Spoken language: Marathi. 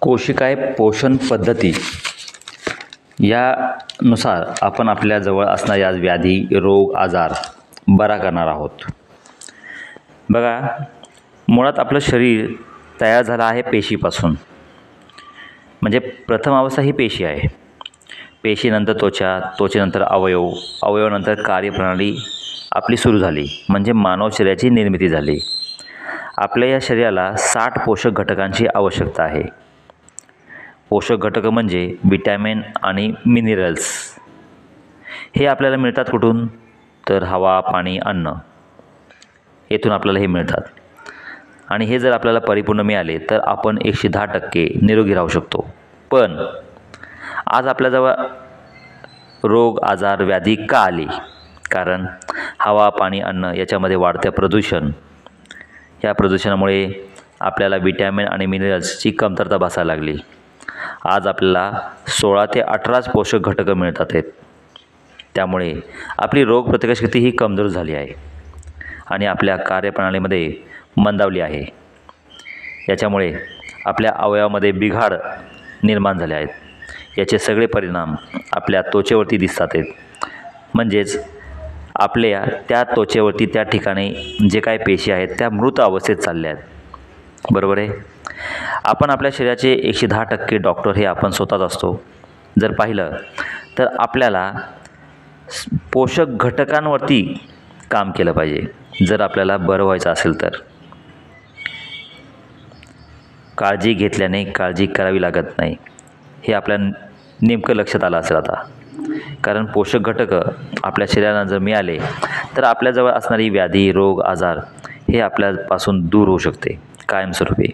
कोशिकाय पोषण पद्धती यानुसार आपण आपल्याजवळ असणाऱ्या व्याधी, रोग, आजार बरा करणार आहोत. बघा, मुळात आपलं शरीर तयार झालं आहे पेशीपासून. म्हणजे प्रथम अवस्था ही पेशी आहे. पेशीनंतर त्वचा, त्वचेनंतर अवयव, अवयवानंतर कार्यप्रणाली आपली सुरू झाली, म्हणजे मानव शरीराची निर्मिती झाली. आपल्या या शरीराला 60 पोषक घटकांची आवश्यकता आहे. पोषक घटक म्हणजे विटॅमिन आणि मिनरल्स. हे आपल्याला मिळतात कुठून? तर हवा, पाणी, अन्न येथून आपल्याला हे मिळतात. आणि हे जर आपल्याला परिपूर्ण मिळाले तर आपण 110% निरोगी राहू शकतो. पण आज आपल्याजवळ रोग, आजार, व्याधी का आली? कारण हवा, पाणी, अन्न याच्यामध्ये वाढत्या प्रदूषण. या प्रदूषणामुळे आपल्याला विटॅमिन आणि मिनरल्सची कमतरता भासायला लागली. आज आपल्याला 16 ते 18 पोषक घटकं मिळतात आहेत. त्यामुळे आपली रोगप्रतिकारशक्ती ही कमजोर झाली आहे आणि आपल्या कार्यप्रणालीमध्ये मंदावली आहे. याच्यामुळे आपल्या अवयवामध्ये बिघाड निर्माण झाले आहेत. याचे सगळे परिणाम आपल्या त्वचेवरती दिसतात आहेत. म्हणजेच आपल्या त्या त्वचेवरती त्या ठिकाणी जे काही पेशी आहेत त्या मृत अवस्थेत चालल्या आहेत. बरोबर आहे. आपण आपल्या शरीराचे 110% डॉक्टर हे आपण स्वतःच असतो. जर पाहिलं तर आपल्याला पोषक घटकांवरती काम केलं पाहिजे जर आपल्याला बरं व्हायचं असेल तर. काळजी घेतल्याने काळजी करावी लागत नाही, हे आपल्या नेमकं लक्षात आलं असेल आता. कारण पोषक घटक आपल्या शरीराला जर मिळाले तर आपल्याजवळ असणारी व्याधी, रोग, आजार हे आपल्यापासून दूर होऊ शकते कायमस्वरूपी.